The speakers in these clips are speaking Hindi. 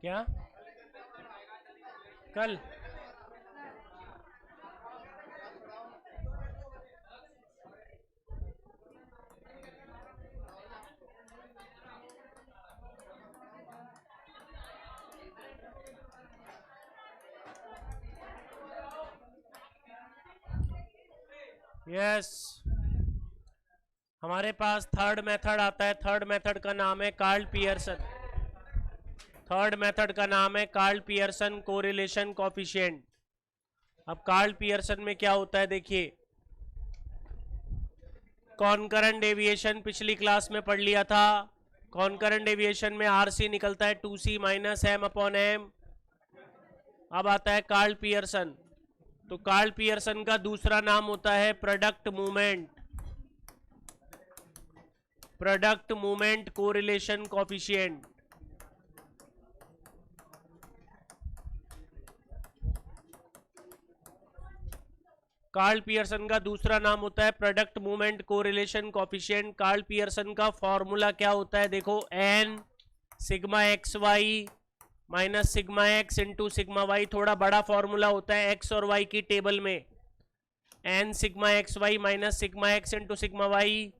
क्या कल? यस, हमारे पास थर्ड मेथड आता है। थर्ड मेथड का नाम है कार्ल पियर्सन। थर्ड मेथड का नाम है कार्ल पियर्सन कोरिलेशन कोफिशिएंट। अब कार्ल पियर्सन में क्या होता है देखिए, कॉन्करेंट डेविएशन पिछली क्लास में पढ़ लिया था। कॉन्करेंट डेविएशन में आरसी निकलता है 2c minus M upon M. अब आता है कार्ल पियर्सन। तो कार्ल पियर्सन का दूसरा नाम होता है product movement. Product movement correlation coefficient. Karl Pearson का दूसरा नाम होता है product movement correlation coefficient. Karl Pearson का फॉर्मूला क्या होता है देखो, N sigma X Y minus sigma X into sigma Y. थोड़ा बड़ा फॉर्मूला होता है एक्स और वाई की टेबल में। N sigma X Y minus sigma X into sigma Y,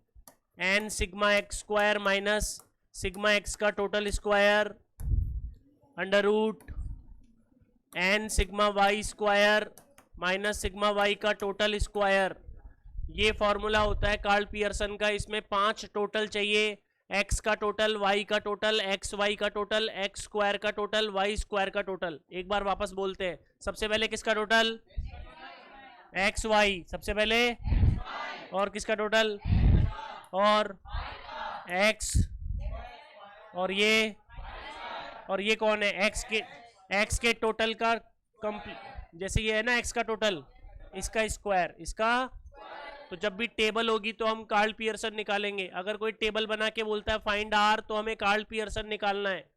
N sigma X square minus sigma X का total square under root N sigma Y square minus sigma Y का टोटल स्क्वायर। ये फॉर्मूला होता है कार्ल पियर्सन का। इसमें 5 टोटल चाहिए, एक्स का टोटल, वाई का टोटल, एक्स वाई का टोटल, एक्स स्क्वायर का टोटल, वाई स्क्वायर का टोटल। एक बार वापस बोलते हैं, सबसे पहले किसका टोटल, एक्स वाई सबसे पहले, और किसका टोटल, और एक्स, और ये कौन है, एक्स के टोटल का कंप्लीट, जैसे ये है ना एक्स का टोटल, इसका स्क्वायर, इसका। तो जब भी टेबल होगी तो हम कार्ल पियर्सन निकालेंगे। अगर कोई टेबल बना के बोलता है फाइंड आर, तो हमें कार्ल पियर्सन निकालना है।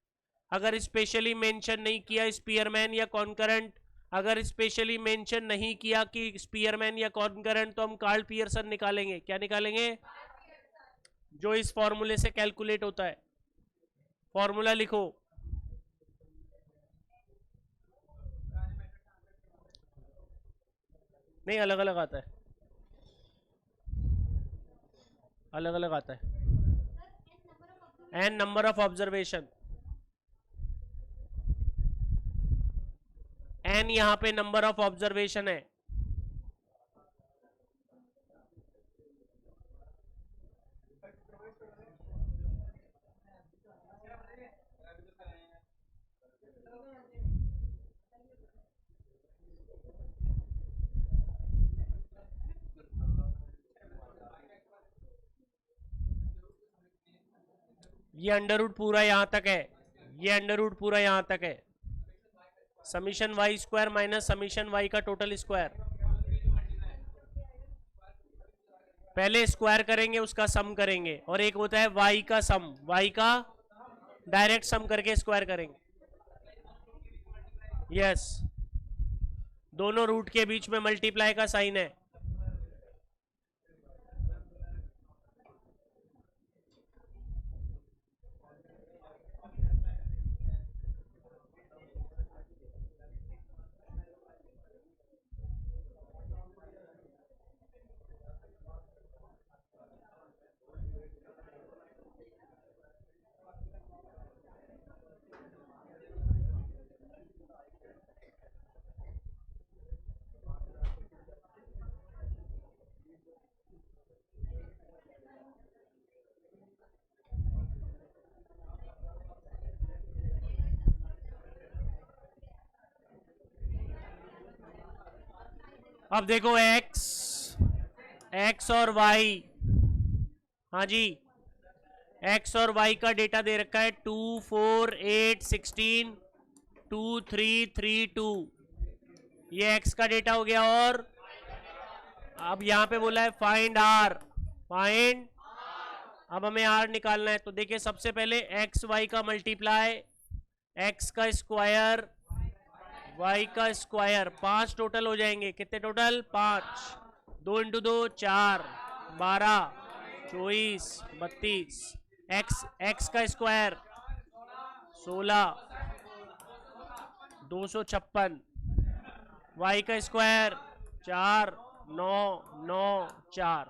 अगर स्पेशली मेंशन नहीं किया स्पीयरमैन या कॉन्करेंट, अगर स्पेशली मेंशन नहीं किया कि स्पीयरमैन या कॉन्करेंट, तो हम कार्ल पियर्सन निकालेंगे। क्या निकालेंगे, जो इस फॉर्मूले से कैलकुलेट होता है। फॉर्मूला लिखो, नहीं अलग अलग आता है, अलग अलग आता है। N number of observation, N यहां पे नंबर ऑफ ऑब्जर्वेशन है। ये अंडर रूट पूरा यहां तक है, ये अंडर रूट पूरा यहां तक है। Summation Y square minus summation Y का टोटल स्क्वायर। पहले स्क्वायर करेंगे, उसका सम करेंगे, और एक होता है वाई का सम, वाई का डायरेक्ट सम करके स्क्वायर करेंगे। यस, दोनों रूट के बीच में मल्टीप्लाई का साइन है। अब देखो एक्स और वाई, हाँ जी, एक्स और वाई का डेटा दे रखा है 2 4 8 16 2 3 3 2। ये एक्स का डेटा हो गया। और अब यहां पे बोला है फाइंड आर, फाइंड, अब हमें आर निकालना है। तो देखिए सबसे पहले एक्स वाई का मल्टीप्लाई, एक्स का स्क्वायर, वाई का स्क्वायर, 5 टोटल हो जाएंगे। कितने टोटल, 5, 2 इंटू 2 4, 12 24 32, एक्स का स्क्वायर 16, 256, y का स्क्वायर 4 9 9 4।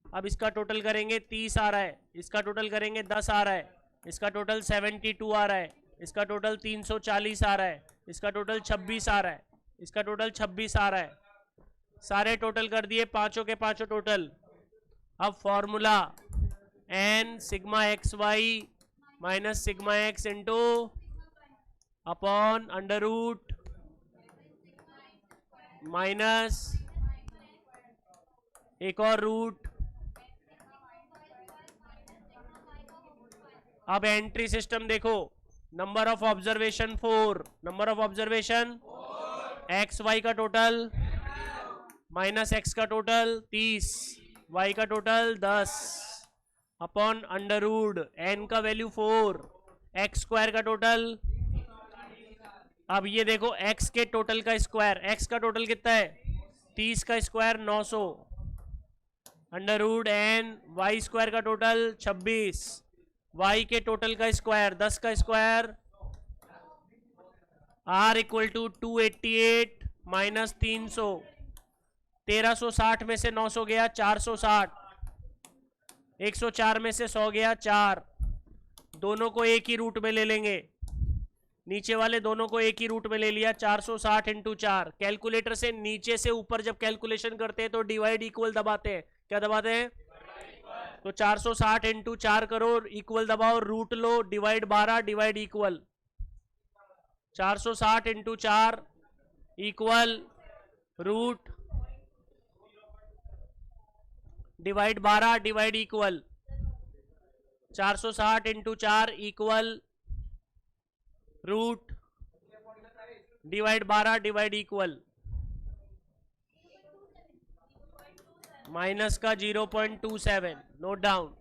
अब इसका टोटल करेंगे 30 आ रहा है, इसका टोटल करेंगे 10 आ रहा है, इसका टोटल 72 आ रहा है, इसका टोटल 340 आ रहा है, इसका टोटल 26 आ रहा है, इसका टोटल 26 आ रहा है। सारे टोटल कर दिए, पांचों के पांचों टोटल। अब formula n sigma X Y minus sigma X into upon under root minus एक और रूट। अब एंट्री सिस्टम देखो, number of observation 4, number of observation X Y का टोटल माइनस एक्स का टोटल 30, वाई का total 10 upon under root N का वैल्यू 4, एक्स स्क्वायर का टोटल। अब ये देखो एक्स के टोटल का स्क्वायर, एक्स का टोटल कितना है 30 का square 900 under root N, Y square का टोटल 26, वाई के टोटल का स्क्वायर 10 का square, R equal to 288 minus 300, 1360 में से 900 गया 460, 104 में से 100 गया 4, दोनों को एक ही रूट में ले लेंगे, नीचे वाले दोनों को एक ही रूट में ले लिया, 460 इंटू 4। कैलकुलेटर से नीचे से ऊपर जब कैलकुलेशन करते हैं तो डिवाइड इक्वल दबाते हैं, क्या दबाते हैं? तो 460 इंटू 4 करो, इक्वल दबाओ, रूट लो, divide 12, divide equal. 460 into 4 equal root divide 12, divide equal. 460 into 4 equal root divide 12, divide equal. Minus का 0.27, नोट डाउन।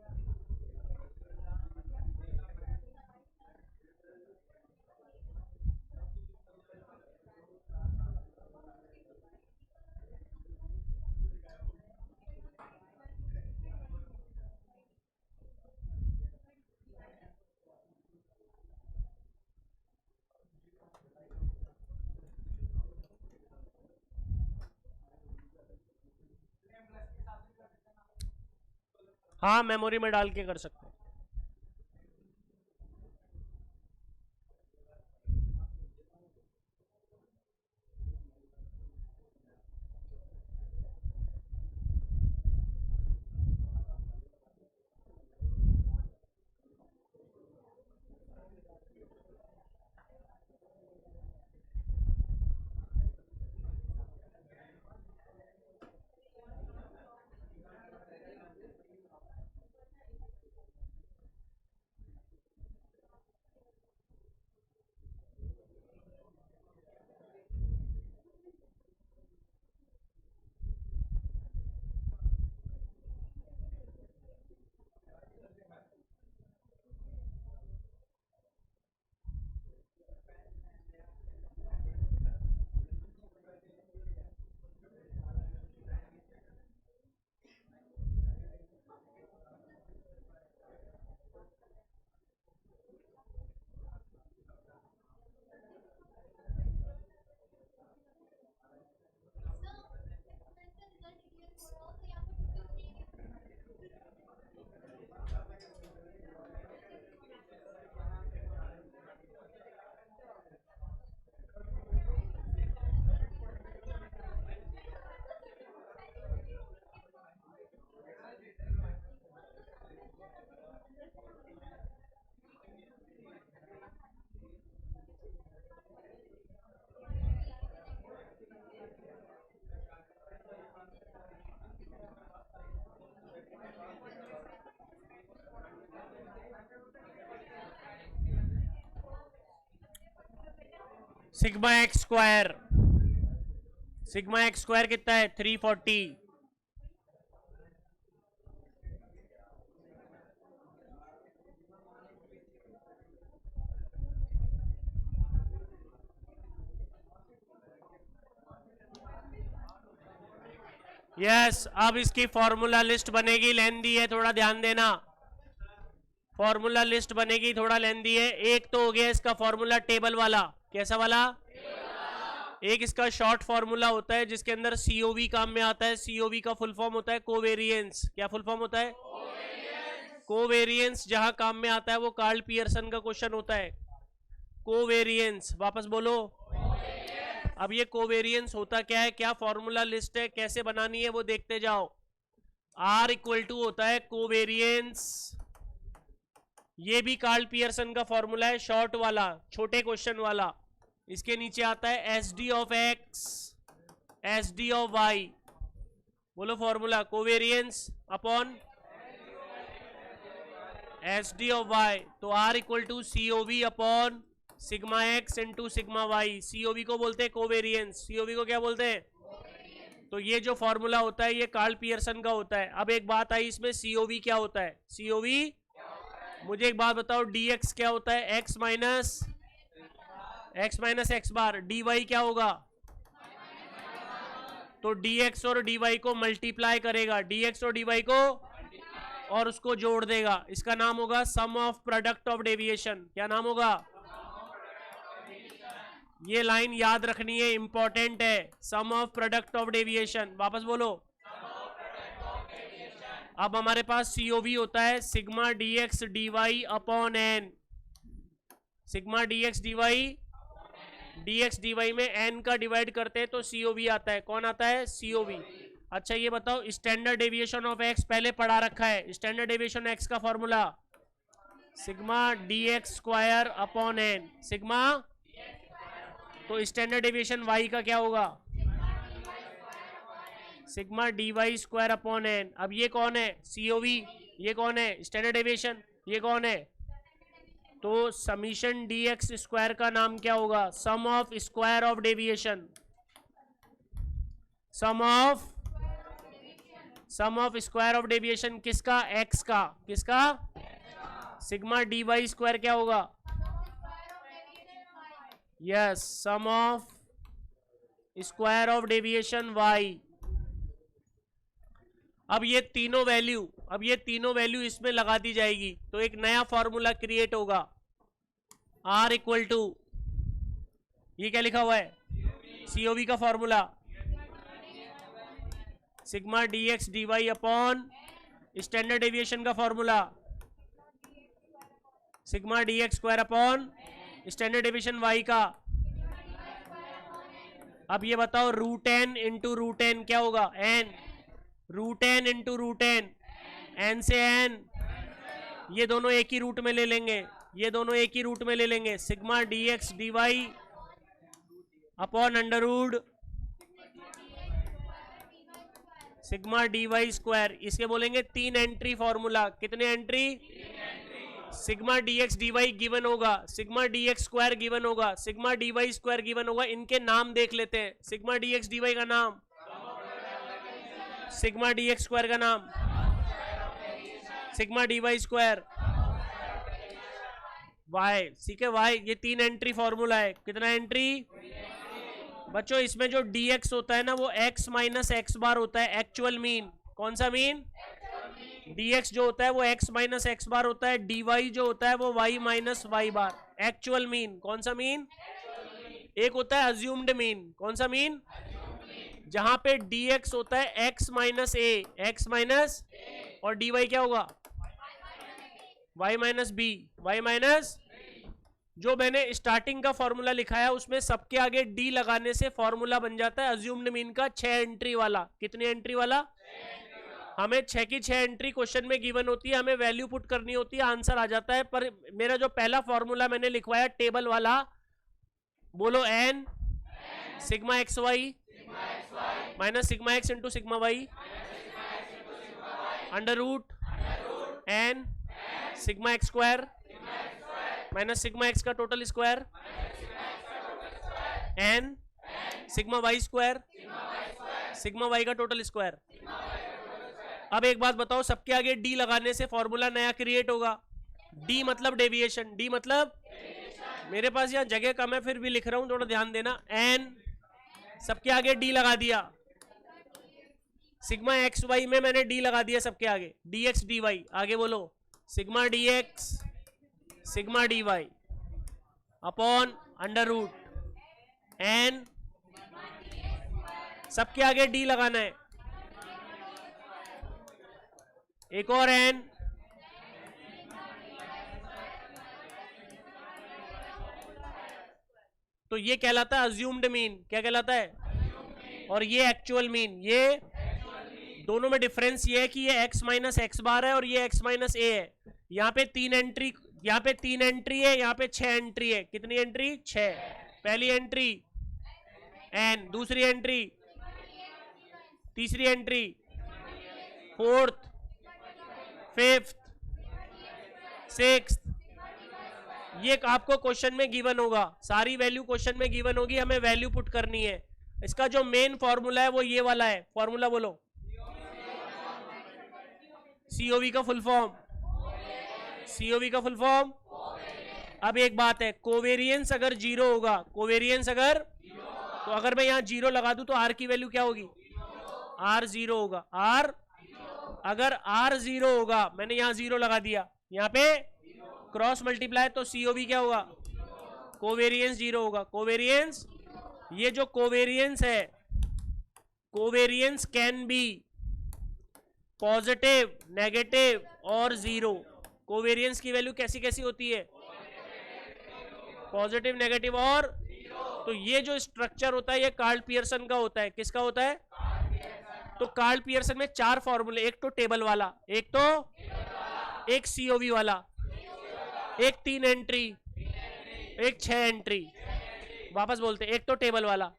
हाँ, मेमोरी में डाल के कर सकते हैं। Sigma X square, sigma X square कितना है 340। यस, अब इसकी फॉर्मूला लिस्ट बनेगी, लेंदी है, थोड़ा ध्यान देना। फॉर्मूला लिस्ट बनेगी, थोड़ा लेंदी है। एक तो हो गया इसका फॉर्मूला टेबल वाला, कैसा वाला? एक इसका शॉर्ट फॉर्मूला होता है जिसके अंदर सीओवी काम में आता है। सीओवी का फुल फॉर्म होता है कोवेरियंस। क्या फुल फॉर्म होता है? कोवेरियंस जहां काम में आता है वो कार्ल पियर्सन का क्वेश्चन होता है। कोवेरियंस, वापस बोलो। अब ये कोवेरियंस होता क्या है, क्या फॉर्मूला लिस्ट है, कैसे बनानी है वो देखते जाओ। R इक्वल टू होता है कोवेरियंस, ये भी कार्ल पियर्सन का फॉर्मूला है, शॉर्ट वाला, छोटे क्वेश्चन वाला। इसके नीचे आता है S D of X S D of Y. बोलो formula, covariance upon S D of Y. तो R equal to COV upon sigma X into sigma Y. COV को बोलते हैं कोवेरियंस, सीओवी को क्या बोलते हैं? तो ये जो फॉर्मूला होता है ये कार्ल पियर्सन का होता है। अब एक बात आई इसमें, सीओवी क्या होता है? सीओवी, मुझे एक बात बताओ, dx क्या होता है? x माइनस एक्स बार। dy क्या होगा? तो dx और dy को मल्टीप्लाई करेगा, dx और dy को, और उसको जोड़ देगा। इसका नाम होगा sum of product of deviation. क्या नाम होगा? ये लाइन याद रखनी है, इंपॉर्टेंट है। Sum of product of deviation, वापस बोलो। अब हमारे पास सीओवी होता है sigma dx dy upon n। Sigma dx dy में n का डिवाइड करते हैं तो सीओवी आता है। कौन आता है? सीओवी। अच्छा ये बताओ, स्टैंडर्ड डेविएशन ऑफ x पहले पढ़ा रखा है। स्टैंडर्ड डेविएशन x का formula sigma dx square upon n। Sigma, तो स्टैंडर्ड डेविएशन y का क्या होगा? Sigma dy square upon n। अब ये कौन है? सीओवी। ये कौन है? Standard deviation. ये कौन है? तो समीशन dx स्क्वायर का नाम क्या होगा? Sum of square of deviation. Sum of square of deviation किसका? x का। किसका? सिग्मा dy स्क्वायर क्या होगा? Yes, sum of square of deviation y। अब ये तीनों वैल्यू इसमें लगा दी जाएगी तो एक नया फॉर्मूला क्रिएट होगा। R इक्वल टू, ये क्या लिखा हुआ है? सीओवी का formula sigma dx dy upon standard deviation का formula sigma dx square upon standard deviation y का। अब ये बताओ, root N into root N क्या होगा? n। Root N into root N, N से एन, ये दोनों एक ही रूट में ले लेंगे, ये दोनों एक ही रूट में ले लेंगे। Sigma dx dy upon under root sigma dy square. इसके बोलेंगे 3 एंट्री फॉर्मूला। कितने entry? Sigma dx dy given होगा, सिग्मा dx स्क्वायर गिवन होगा, सिग्मा dy स्क्वायर गिवन होगा। इनके नाम देख लेते हैं। सिग्मा dx dy का नाम, सिग्मा dx स्क्वायर का नाम, सिग्मा dy स्क्वायर y। ठीक है, y, ये 3 एंट्री फॉर्मूला है। कितना एंट्री? बच्चों इसमें जो dx होता है ना वो x माइनस एक्स बार होता है, एक्चुअल मीन। कौन सा मीन? dx जो होता है वो x माइनस एक्स बार होता है, dy जो होता है वो y माइनस वाई बार। एक्चुअल मीन, कौन सा मीन? एक होता है अज्यूम्ड मीन। कौन सा मीन? जहां पे dx होता है x minus A, x minus, और dy क्या होगा? y minus B, y minus. जो मैंने स्टार्टिंग का फॉर्मूला लिखा है उसमें सबके आगे d लगाने से फॉर्मूला बन जाता है अज्यूम्ड मीन का 6 एंट्री वाला। कितनी एंट्री वाला? हमें 6 की 6 एंट्री क्वेश्चन में गिवन होती है, हमें वैल्यू पुट करनी होती है, आंसर आ जाता है। पर मेरा जो पहला फॉर्मूला मैंने लिखवाया टेबल वाला, बोलो n sigma X Y minus sigma X into sigma Y under root n sigma X square minus sigma X का total square n sigma Y square sigma Y का टोटल स्क्वायर। अब एक बात बताओ, सबके आगे d लगाने से फॉर्मूला नया क्रिएट होगा। d मतलब डेविएशन, d मतलब, मेरे पास यहाँ जगह कम है फिर भी लिख रहा हूं, थोड़ा ध्यान देना। n सबके आगे d लगा दिया, सिग्मा एक्स वाई में मैंने d लगा दिया सबके आगे, dx dy। आगे बोलो, sigma dx sigma dy upon under root n सबके आगे डी लगाना है। एक और एन, तो ये कहलाता है अज्यूम्ड मीन। क्या कहलाता है? और ये एक्चुअल मीन। ये दोनों में डिफरेंस ये है कि ये x माइनस एक्स बार है और ये x माइनस ए है। यहाँ पे 3 एंट्री, यहाँ पे 3 एंट्री है, यहाँ पे 6 एंट्री है। कितनी एंट्री? 6। पहली एंट्री n, दूसरी एंट्री, तीसरी एंट्री, फोर्थ, फिफ्थ, सिक्स्थ। ये आपको क्वेश्चन में गिवन होगा, सारी वैल्यू क्वेश्चन में गिवन होगी, हमें वैल्यू पुट करनी है। इसका जो मेन फॉर्मूला है वो ये वाला है। फॉर्मूला बोलो। सीओवी का फुल फॉर्म, सीओवी का फुल फॉर्म। अब एक बात है, कोवेरियंस अगर 0 होगा, कोवेरियंस अगर, तो अगर मैं यहां 0 लगा दूं तो आर की वैल्यू क्या होगी? आर 0 होगा। आर, अगर आर 0 होगा, मैंने यहां 0 लगा दिया, यहां पे क्रॉस मल्टीप्लाई, तो सीओवी क्या होगा? कोवेरियंस 0 होगा। कोवेरियंस, ये जो कोवेरियंस है, covariance can be positive, negative और 0। कोवेरियंस की वैल्यू कैसी कैसी होती है? पॉजिटिव, नेगेटिव और, तो ये जो स्ट्रक्चर होता है ये कार्ल पियर्सन का होता है। किसका होता है? तो कार्ल पियर्सन में 4 फॉर्मूले, एक तो टेबल वाला, एक तो एक सीओवी वाला, एक 3 एंट्री, एक 6 एंट्री। वापस बोलते, एक तो टेबल वाला,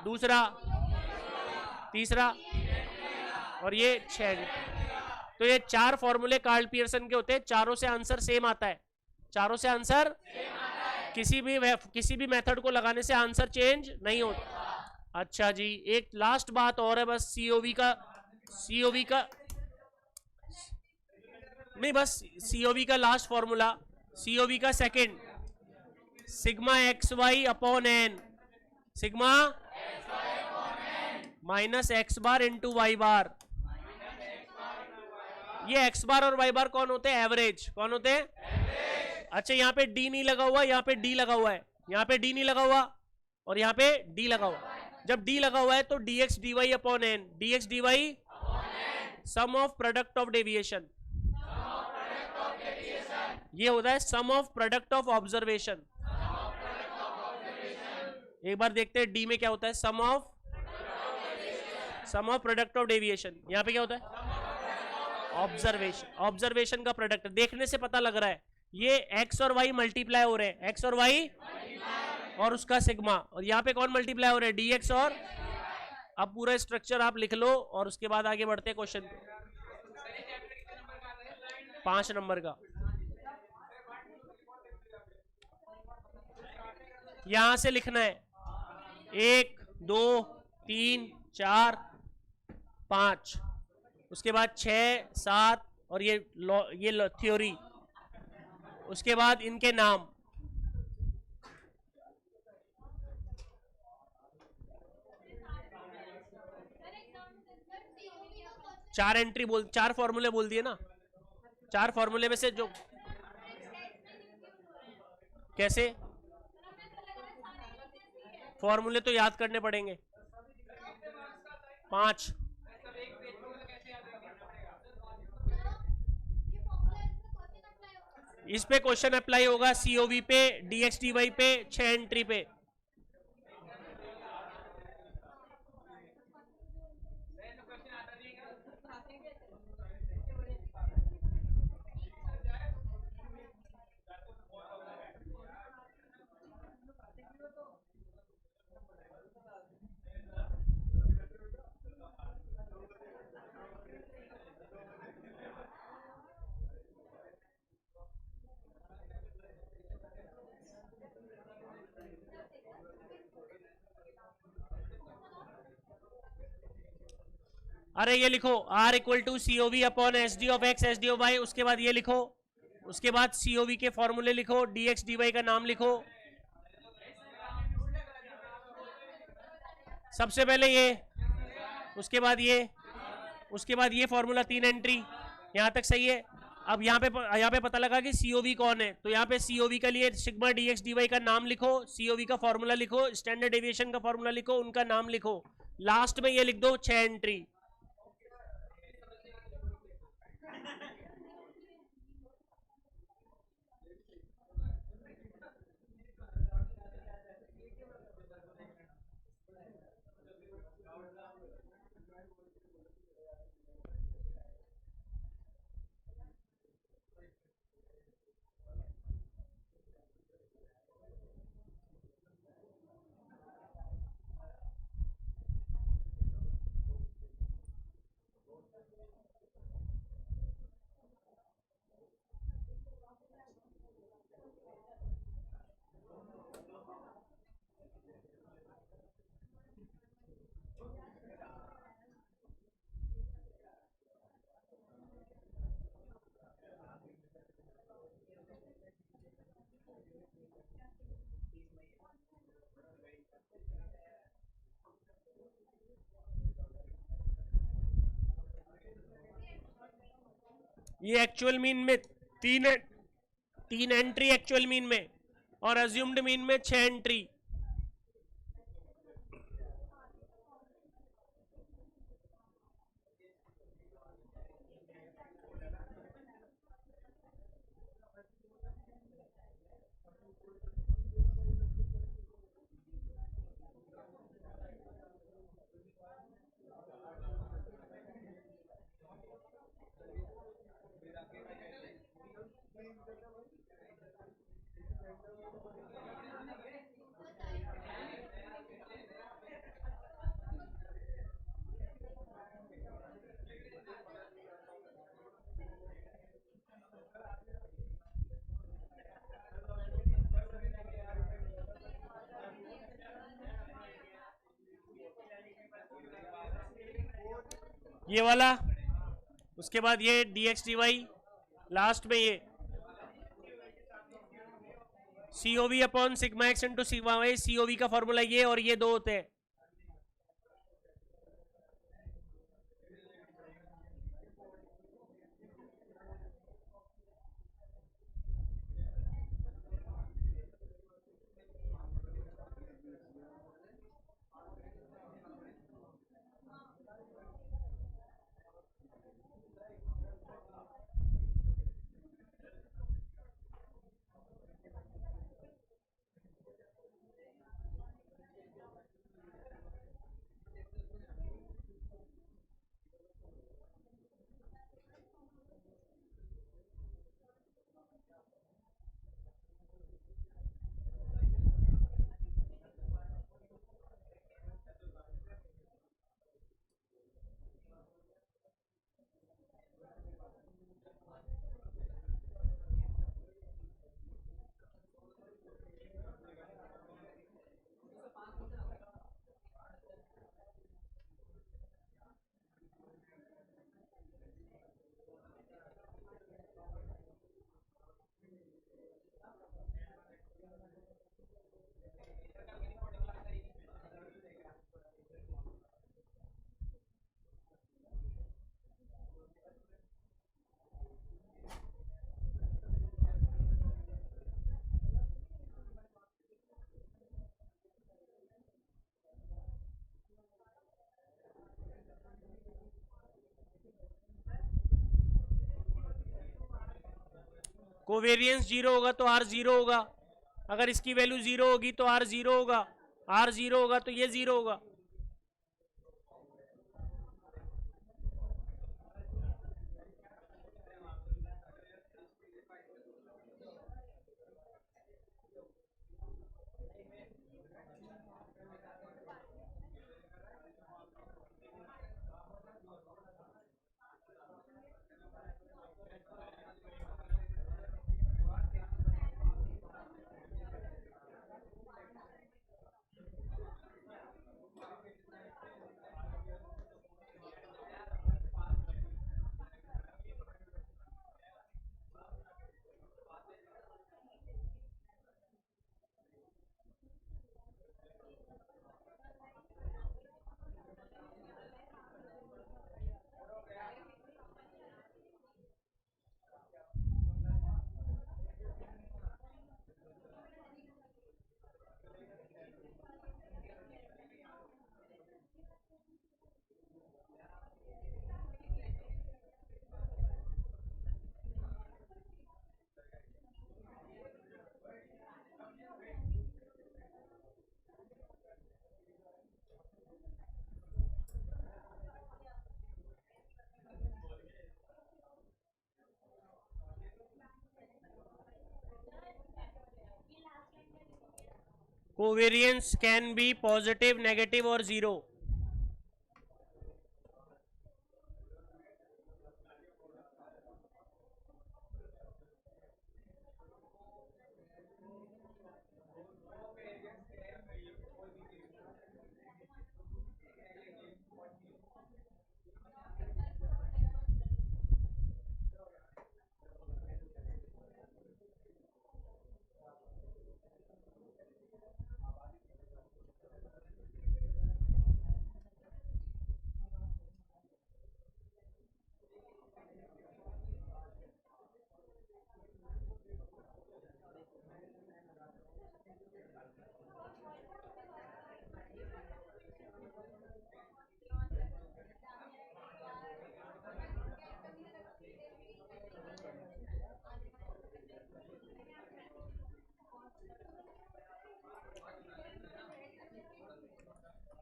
दूसरा, तीसरा और ये 6 एंट्री। तो ये 4 फॉर्मूले कार्ल पियर्सन के होते हैं। चारों से आंसर सेम आता है, चारों से आंसर, किसी भी मेथड को लगाने से आंसर चेंज नहीं होता। अच्छा जी, एक लास्ट बात और है बस, सीओवी का नहीं, बस सीओवी का लास्ट फॉर्मूला, सीओवी का second, sigma X Y upon N, sigma minus X bar into Y bar. ये एक्स बार और वाई बार कौन होते हैं? एवरेज। कौन होते हैं? अच्छा, यहाँ पे डी नहीं लगा हुआ, यहाँ पे डी लगा हुआ है, यहाँ पे डी नहीं लगा हुआ और यहाँ पे डी लगा हुआ। जब डी लगा हुआ है तो D X D Y upon N, D X D Y sum of product of deviation, ये होता है sum of product of observation. एक बार देखते हैं डी में क्या होता है, sum of product of deviation. यहाँ पे क्या होता है? ऑब्जर्वेशन, ऑब्जर्वेशन का प्रोडक्ट। देखने से पता लग रहा है ये एक्स और वाई मल्टीप्लाई हो रहे हैं, एक्स और वाई और उसका सिग्मा, और यहाँ पे कौन मल्टीप्लाई हो रहे हैं? डी एक्स और। अब पूरा स्ट्रक्चर आप लिख लो और उसके बाद आगे बढ़ते हैं क्वेश्चन पे। 5 नंबर का यहां से लिखना है 1 2 3 4 5, उसके बाद 6 7 और ये थ्योरी, उसके बाद इनके नाम। चार एंट्री बोल, 4 फॉर्मूले बोल दिए ना, 4 फॉर्मूले में से जो, कैसे फॉर्मूले तो याद करने पड़ेंगे। 5 इस पे क्वेश्चन अप्लाई होगा, सीओवी पे, डीएक्स डीवाई पे, 6 एंट्री पे। अरे ये लिखो R equal to COV upon S D of X S D of Y, उसके बाद ये लिखो, उसके बाद सीओवी के फॉर्मूले लिखो, डीएक्स डीवाई का नाम लिखो। सबसे पहले ये, उसके बाद ये, उसके बाद ये फॉर्मूला 3 एंट्री, यहां तक सही है। अब यहाँ पे पता लगा कि सीओवी कौन है, तो यहाँ पे सीओवी के लिए सिग्मा डीएक्स डीवाई का नाम लिखो, सीओवी का फॉर्मूला लिखो, स्टैंडर्ड डेविएशन का फॉर्मूला लिखो, उनका नाम लिखो, लास्ट में ये लिख दो 6 एंट्री। ये एक्चुअल मीन में तीन एंट्री एक्चुअल मीन में, और अज्यूम्ड मीन में 6 एंट्री। ये वाला, उसके बाद ये dx dy, लास्ट में ये COV upon sigma X into sigma Y. COV का फॉर्मूला ये, और ये दो होते हैं। कोवेरियंस 0 होगा तो R 0 होगा। अगर इसकी वैल्यू 0 होगी तो R 0 होगा। R 0 होगा तो ये 0 होगा। Covariance can be positive, negative और जीरो.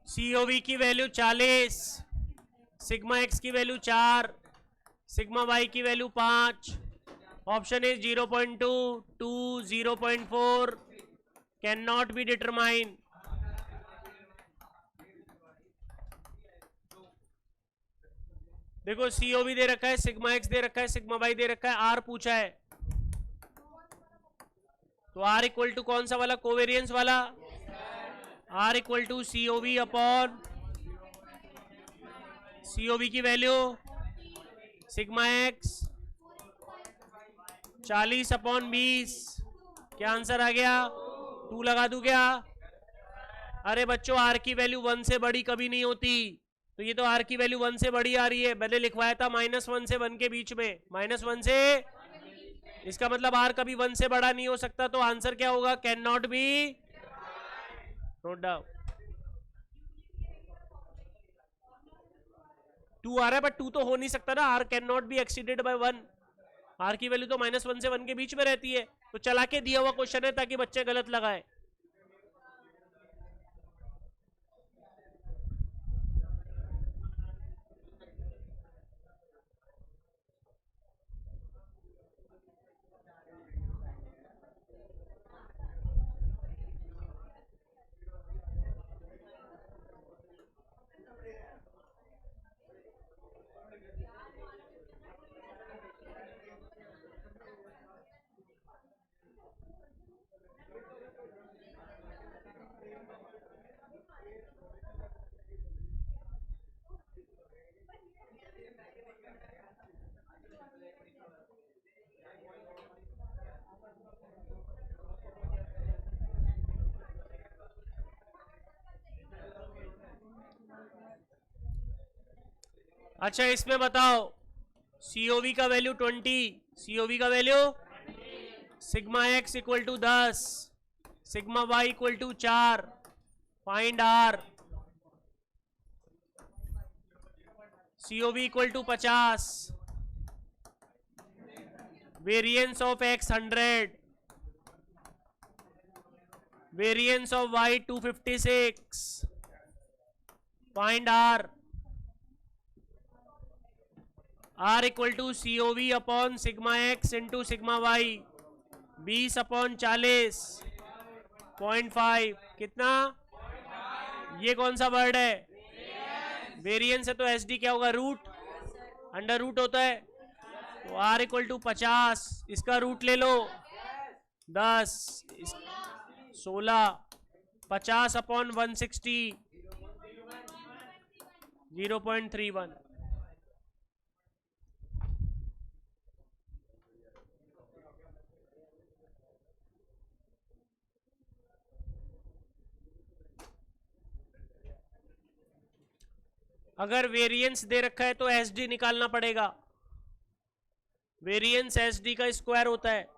सीओवी की वैल्यू 40, सिग्मा एक्स की वैल्यू 4, सिग्मा वाई की value 5. Option is 0.2, 2, 0.4. Can not be determine. देखो सीओवी दे रखा है, सिग्मा एक्स दे रखा है, सिग्मा वाई दे रखा है, आर पूछा है. तो आर इक्वल टू कौन सा वाला, कोवेरियंस वाला. R equal to COV upon COV की वैल्यू सिग्मा एक्स 40 अपॉन 20. क्या आंसर आ गया, 2 लगा दूं क्या. अरे बच्चों आर की वैल्यू 1 से बड़ी कभी नहीं होती, तो ये तो आर की वैल्यू 1 से बड़ी आ रही है. मैंने लिखवाया था -1 से 1 के बीच में, -1 से, इसका मतलब आर कभी 1 से बड़ा नहीं हो सकता. तो आंसर क्या होगा, can not be. Note down. 2 आ रहा है, बट 2 तो हो नहीं सकता ना. R can not be exceeded by 1. R की वैल्यू तो -1 से 1 के बीच में रहती है. तो चला के दिया हुआ क्वेश्चन है ताकि बच्चे गलत लगाए. अच्छा इसमें बताओ, सीओवी का वैल्यू 20, सीओवी का value sigma X equal to 10, sigma Y equal to 4. Find R. COV equal to 50, variance of X 100, variance of Y 256. Find R. R equal to COV upon sigma X into sigma Y 20 upon 40 0.5. कितना, ये कौन सा वर्ड है, वेरिएंस है. तो एस डी क्या होगा, रूट, अंडर रूट होता है. तो आर इक्वल टू 50, इसका रूट ले लो 10, 16, 50 अपॉन 160 0.31. अगर वेरिएंस दे रखा है तो एस डी निकालना पड़ेगा. वेरिएंस एस डी का स्क्वायर होता है.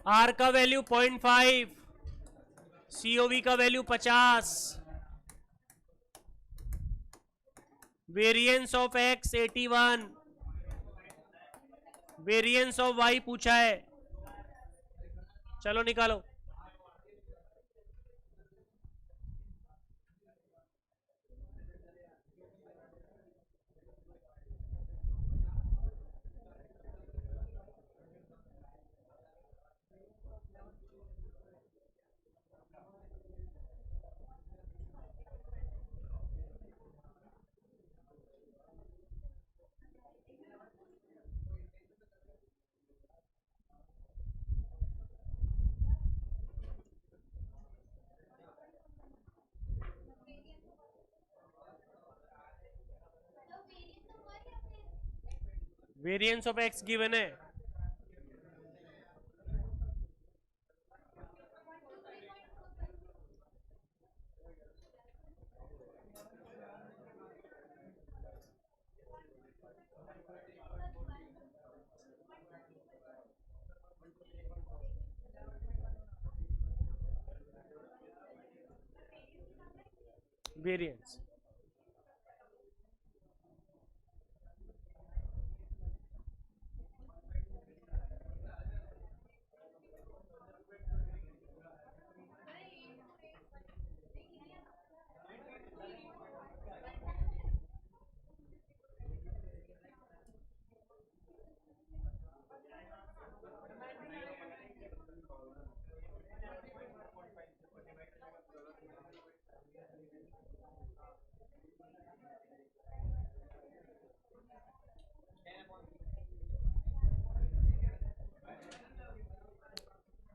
आर का वैल्यू 0.5, सीओवी का value 50, variance of X 81, variance of Y पूछा है, चलो निकालो। वेरिएंस ऑफ एक्स गिवन है, वेरिएंस।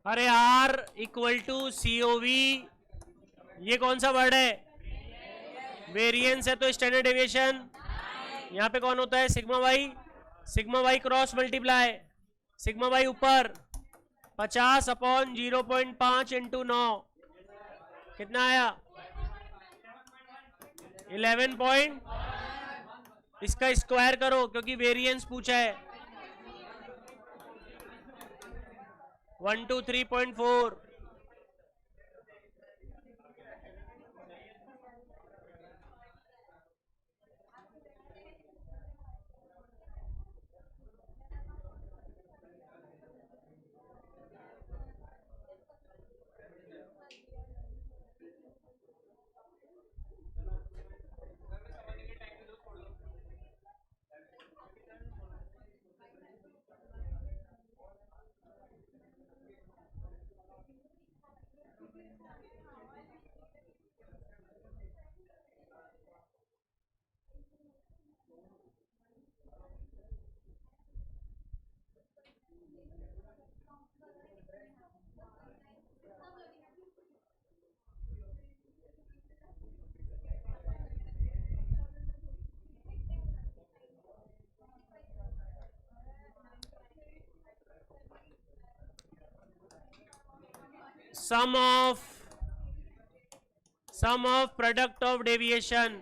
अरे आर इक्वल टू सीओवी, ये कौन सा वर्ड है? वेरिएंस है तो स्टैंडर्ड डेविएशन, यहाँ पे कौन होता है? Sigma Y cross multiply, sigma Y ऊपर 50 अपॉन 0.5 इंटू 9, कितना आया? 11 इसका स्क्वायर करो क्योंकि वेरिएंस पूछा है, 123.4। Sum of product of deviation,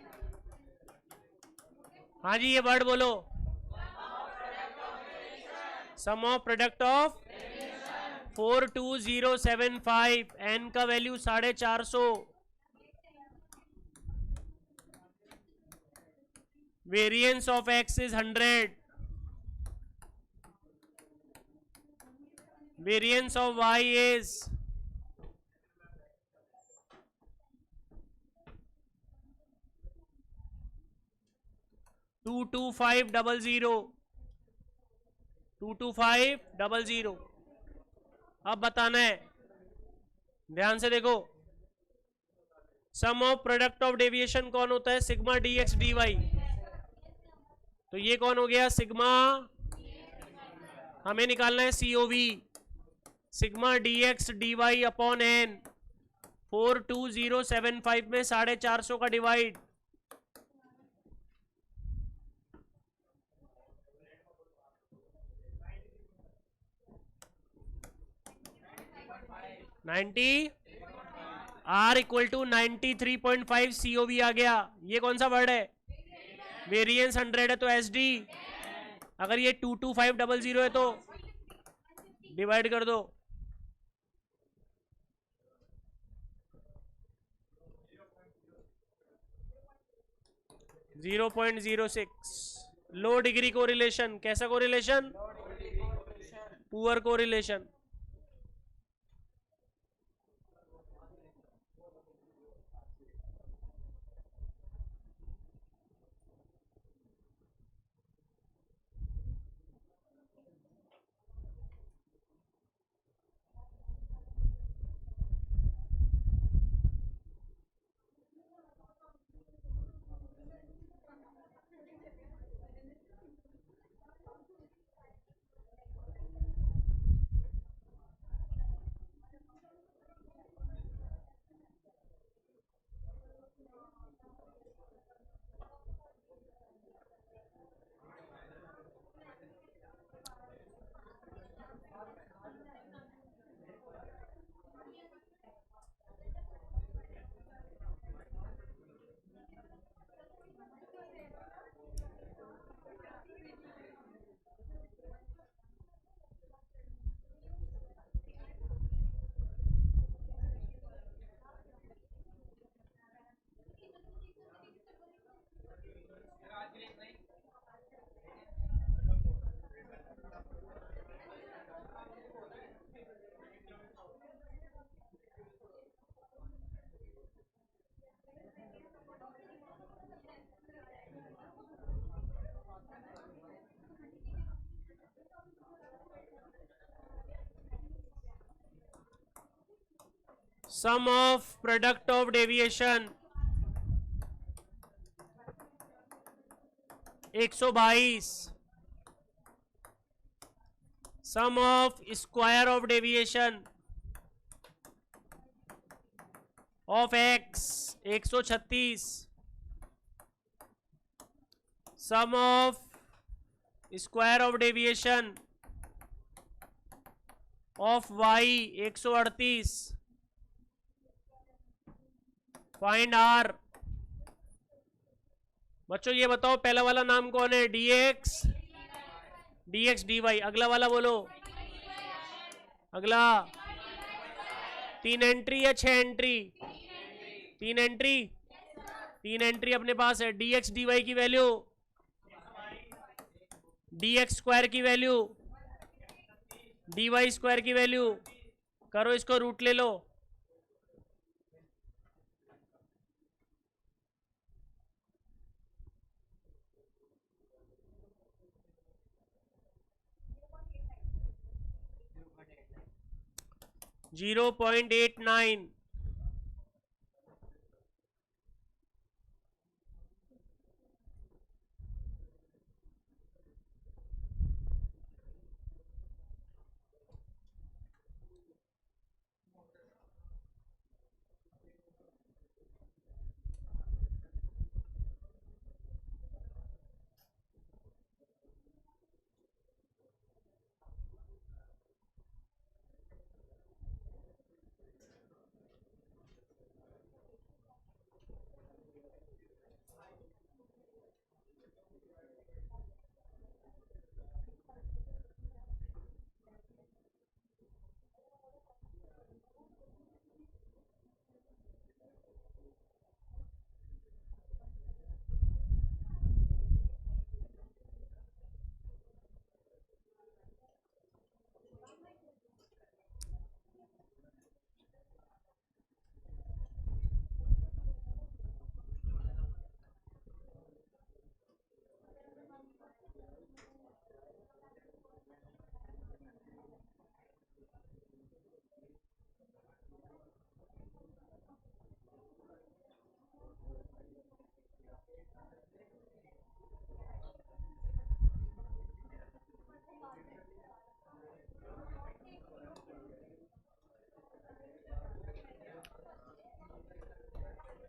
हाँ जी ये वर्ड बोलो, sum of product of 42075, N का value 450, variance of X is 100, variance of Y is 22500। अब बताना है, ध्यान से देखो, sum of product of deviation कौन होता है? Sigma D X D Y, तो ये कौन हो गया? सिग्मा, हमें निकालना है COV, sigma D X D Y upon N, 42075 में 450 का divide, R equal to 93.5 COV आ गया। ये कौन सा वर्ड है? वेरिएंस 100 है तो एस डी, अगर ये 22500 है तो डिवाइड कर दो 0.06। लो डिग्री कोरिलेशन, कैसा correlation? Poor correlation. Sum of product of deviation 122। Sum of square of deviation of x 136। Sum of square of deviation of y 138। Find R. बच्चों ये बताओ पहला वाला नाम कौन है? dx dy। अगला वाला बोलो। अगला 3 एंट्री या 6 एंट्री? 3 एंट्री। 3 एंट्री अपने पास है। dx dy की वैल्यू, dx स्क्वायर की वैल्यू, dy स्क्वायर की वैल्यू। करो इसको, रूट ले लो। (0.89)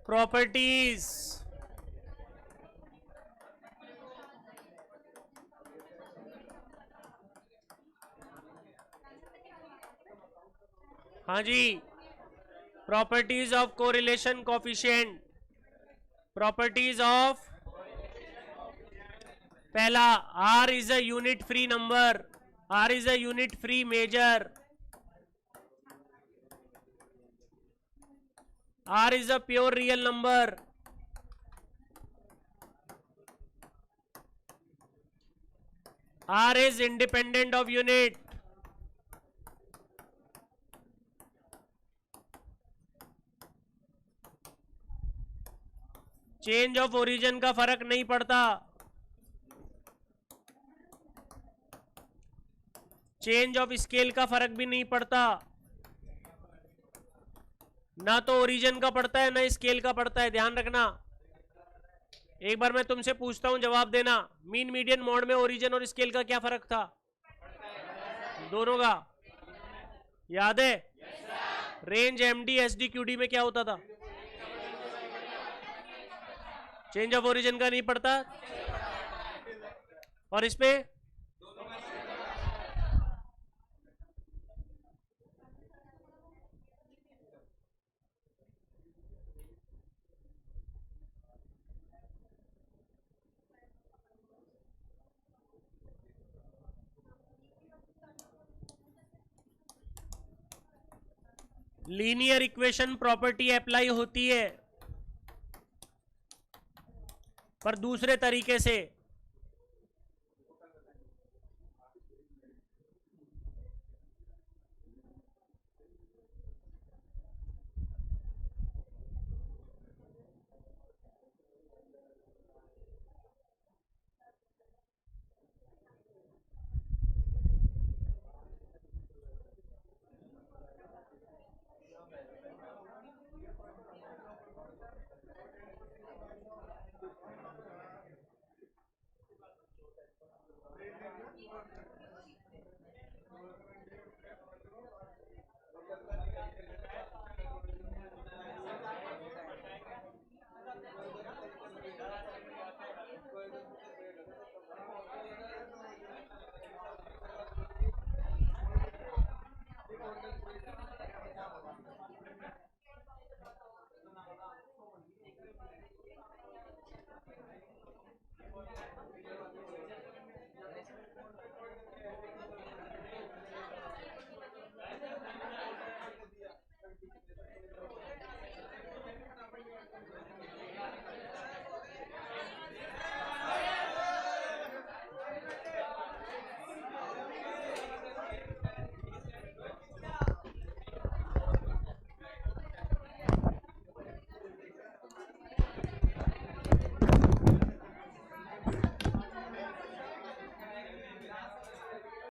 प्रॉपर्टीज। हाँ जी, properties of correlation coefficient. Properties of, पहला, R is a unit free number, R is a unit free measure, R is a pure real number, R is independent of unit. Change of origin का फर्क नहीं पड़ता, चेंज ऑफ स्केल का फर्क भी नहीं पड़ता, ना तो ओरिजिन का पड़ता है ना स्केल का पड़ता है, ध्यान रखना। एक बार मैं तुमसे पूछता हूं, जवाब देना। मीन मीडियन मोड में ओरिजिन और स्केल का क्या फर्क था? दोनों का याद है? रेंज एमडी एसडी क्यूडी में क्या होता था? चेंज ऑफ ओरिजिन का नहीं पड़ता। और इसमें लीनियर इक्वेशन प्रॉपर्टी अप्लाई होती है, पर दूसरे तरीके से।